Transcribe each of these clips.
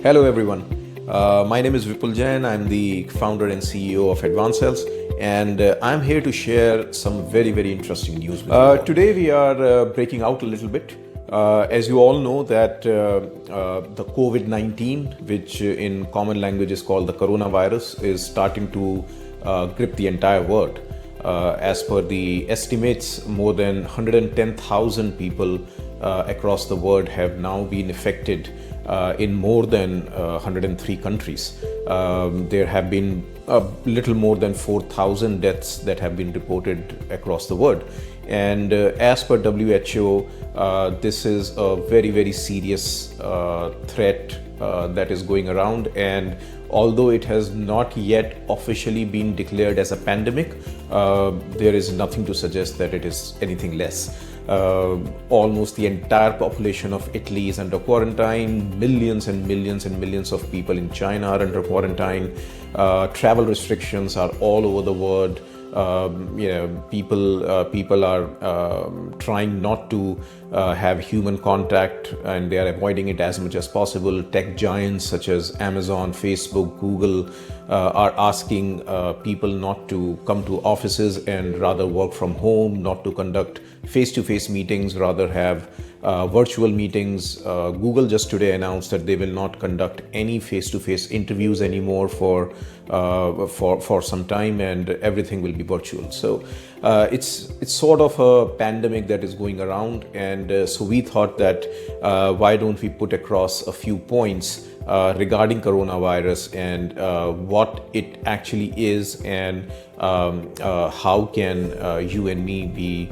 Hello everyone. My name is Vipul Jain. I'm the founder and CEO of Advanced Cells, and I'm here to share some very interesting news with you. Today we are breaking out a little bit. As you all know that the COVID-19, which in common language is called the coronavirus, is starting to grip the entire world. As per the estimates, more than 110,000 people across the world have now been affected in more than 103 countries. There have been a little more than 4,000 deaths that have been reported across the world. And as per WHO, this is a very serious threat that is going around. And although it has not yet officially been declared as a pandemic, there is nothing to suggest that it is anything less. Almost the entire population of Italy is under quarantine. Millions and millions of people in China are under quarantine. Travel restrictions are all over the world. People are trying not to have human contact, and they are avoiding it as much as possible. Tech giants such as Amazon, Facebook, Google are asking people not to come to offices and rather work from home, not to conduct face-to-face meetings, rather have virtual meetings. Google just today announced that they will not conduct any face-to-face interviews anymore for some time, and everything will be virtual. So it's sort of a pandemic that is going around, and so we thought that why don't we put across a few points regarding coronavirus and what it actually is, and how can you and me be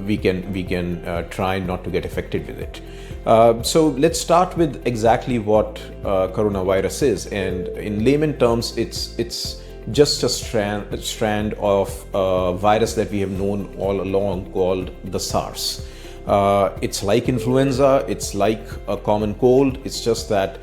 we can try not to get affected with it. So let's start with exactly what coronavirus is, and in layman terms, it's just a strand of virus that we have known all along called the SARS. It's like influenza, it's like a common cold. It's just that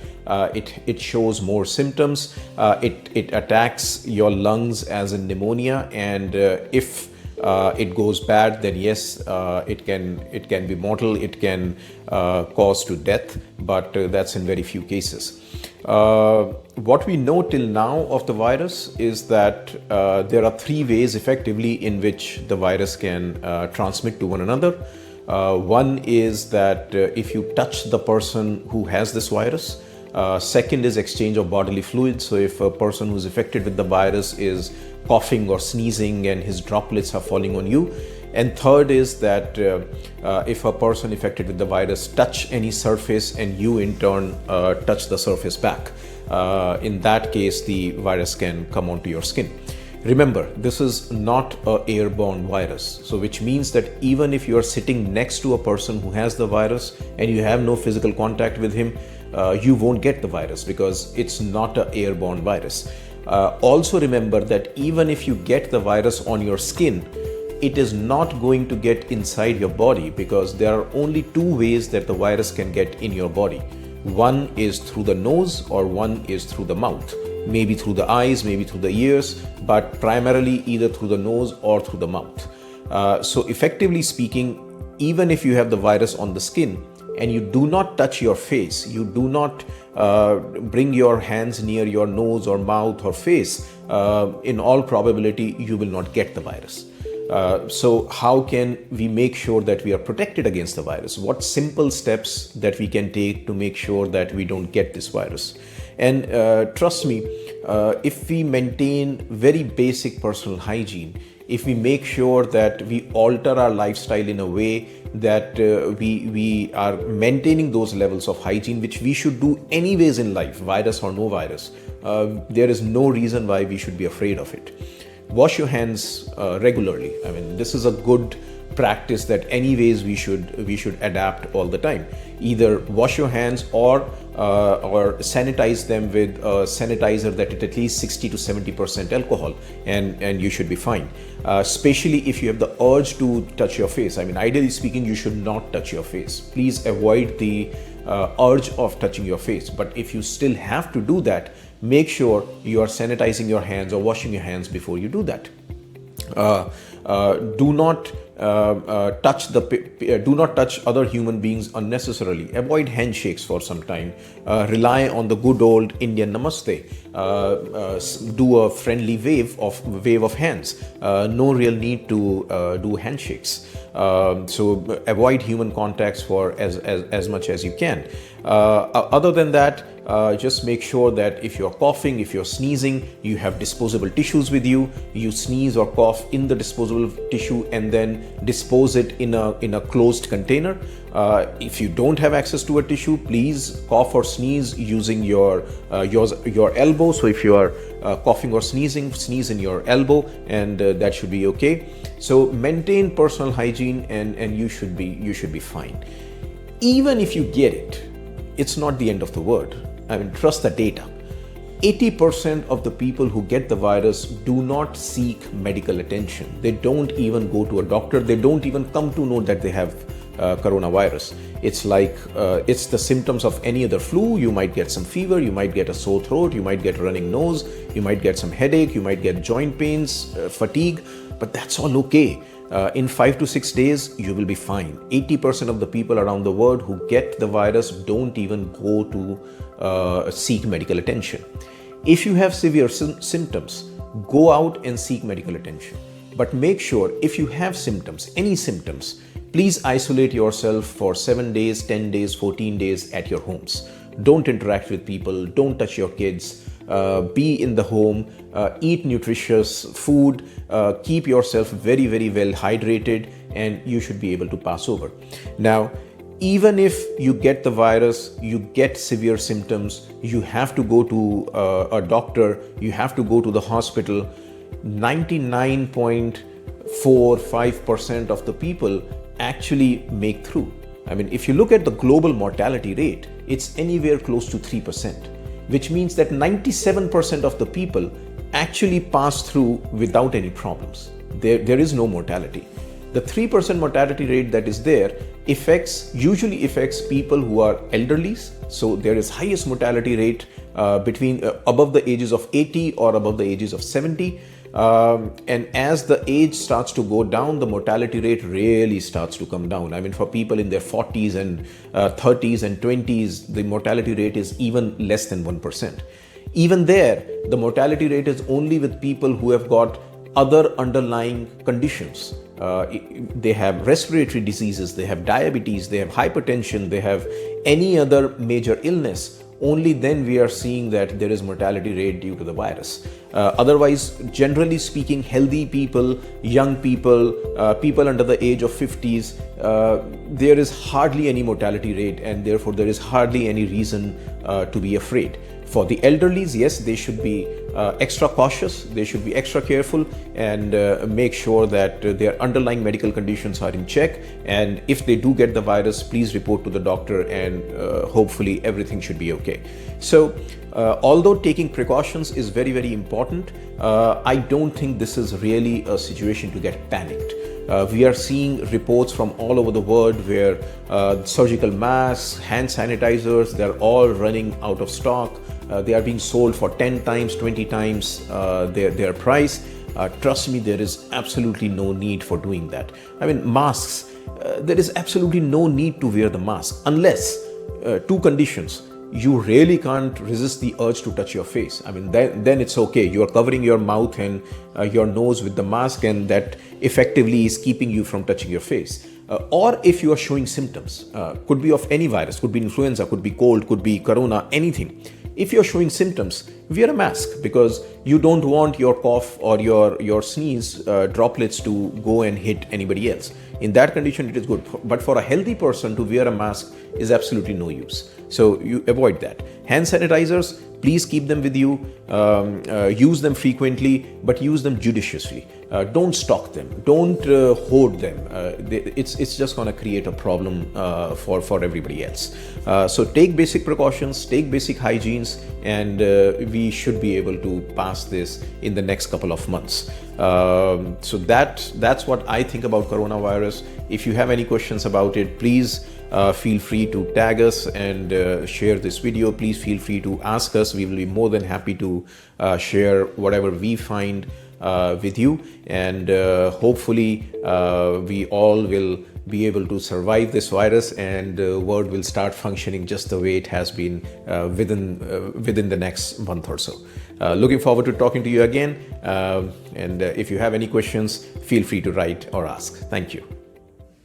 it shows more symptoms. It attacks your lungs as in pneumonia, and if it goes bad, then yes, it can be mortal. It can cause to death, but that's in very few cases. What we know till now of the virus is that there are three ways effectively in which the virus can transmit to one another. One is that if you touch the person who has this virus. Second is exchange of bodily fluids. So if a person who's affected with the virus is coughing or sneezing and his droplets are falling on you. And third is that if a person affected with the virus touch any surface and you in turn touch the surface back, in that case the virus can come onto your skin. Remember, this is not an airborne virus, so which means that even if you are sitting next to a person who has the virus and you have no physical contact with him, you won't get the virus because it's not an airborne virus. Also remember that even if you get the virus on your skin, it is not going to get inside your body, because there are only two ways that the virus can get in your body. One is through the nose, or one is through the mouth. Maybe through the eyes, maybe through the ears, but primarily either through the nose or through the mouth. So effectively speaking, even if you have the virus on the skin and you do not touch your face, you do not bring your hands near your nose or mouth or face, in all probability you will not get the virus. So how can we make sure that we are protected against the virus? What simple steps that we can take to make sure that we don't get this virus? And trust me, if we maintain very basic personal hygiene, if we make sure that we alter our lifestyle in a way that we are maintaining those levels of hygiene, which we should do anyways in life, virus or no virus, there is no reason why we should be afraid of it. Wash your hands regularly. I mean, this is a good practice that anyways we should adapt all the time. Either wash your hands or sanitize them with a sanitizer that is at least 60 to 70% alcohol, and you should be fine. Especially if you have the urge to touch your face. I mean, ideally speaking, you should not touch your face. Please avoid the urge of touching your face. But if you still have to do that, make sure you are sanitizing your hands or washing your hands before you do that. Do not do not touch other human beings unnecessarily. Avoid handshakes for some time. Rely on the good old Indian namaste. Do a friendly wave of hands. No real need to do handshakes. So avoid human contacts for as much as you can. Other than that, just make sure that if you're coughing, if you're sneezing, you have disposable tissues with you. You sneeze or cough in the disposable tissue and then dispose it in a closed container. If you don't have access to a tissue, please cough or sneeze using your elbow. So if you are coughing or sneezing, sneeze in your elbow, and that should be okay. So maintain personal hygiene, and you should be fine. Even if you get it, it's not the end of the world. I mean, trust the data. 80% of the people who get the virus do not seek medical attention. They don't even go to a doctor. They don't even come to know that they have coronavirus. It's like it's the symptoms of any other flu. You might get some fever, you might get a sore throat, you might get a running nose, you might get some headache, you might get joint pains, fatigue, but that's all okay. In 5 to 6 days, you will be fine. 80% of the people around the world who get the virus don't even go to seek medical attention. If you have severe symptoms, go out and seek medical attention. But make sure if you have symptoms, any symptoms, please isolate yourself for 7 days, 10 days, 14 days at your homes. Don't interact with people, don't touch your kids. Be in the home, eat nutritious food, keep yourself very, very well hydrated, and you should be able to pass over. Now, even if you get the virus, you get severe symptoms, you have to go to a doctor, you have to go to the hospital. 99.45% of the people actually make through. I mean, if you look at the global mortality rate, it's anywhere close to 3%. Which means that 97% of the people actually pass through without any problems. There is no mortality. The 3% mortality rate that is there usually affects people who are elderlies. So there is highest mortality rate between above the ages of 80 or above the ages of 70. And as the age starts to go down, the mortality rate really starts to come down. I mean, for people in their 40s and 30s and 20s, the mortality rate is even less than 1%. Even there, the mortality rate is only with people who have got other underlying conditions. They have respiratory diseases, they have diabetes, they have hypertension, they have any other major illness. Only then we are seeing that there is mortality rate due to the virus. Otherwise, generally speaking, healthy people, young people, people under the age of 50s, there is hardly any mortality rate, and therefore there is hardly any reason to be afraid. For the elderlies, yes, they should be extra cautious, they should be extra careful, and make sure that their underlying medical conditions are in check. And if they do get the virus, please report to the doctor, and hopefully everything should be okay. So although taking precautions is very, very important, I don't think this is really a situation to get panicked. We are seeing reports from all over the world where surgical masks, hand sanitizers, they're all running out of stock. They are being sold for 10 times, 20 times their price. Trust me, there is absolutely no need for doing that. I mean, masks, there is absolutely no need to wear the mask unless two conditions. You really can't resist the urge to touch your face. I mean, then it's okay. You are covering your mouth and your nose with the mask, and that effectively is keeping you from touching your face. Or if you are showing symptoms, could be of any virus, could be influenza, could be cold, could be corona, anything. If you're showing symptoms, wear a mask, because you don't want your cough or your sneeze droplets to go and hit anybody else. In that condition, it is good. But for a healthy person to wear a mask is absolutely no use. So you avoid that. Hand sanitizers, please keep them with you. Use them frequently, but use them judiciously. Don't stock them. Don't hoard them. It's just going to create a problem for everybody else. So take basic precautions, take basic hygienes, and we should be able to pass this in the next couple of months. So that's what I think about coronavirus. If you have any questions about it, please feel free to tag us and share this video. Please feel free to ask us. We will be more than happy to share whatever we find with you, and hopefully we all will be able to survive this virus, and the world will start functioning just the way it has been within the next month or so. Looking forward to talking to you again, and if you have any questions, feel free to write or ask. Thank you.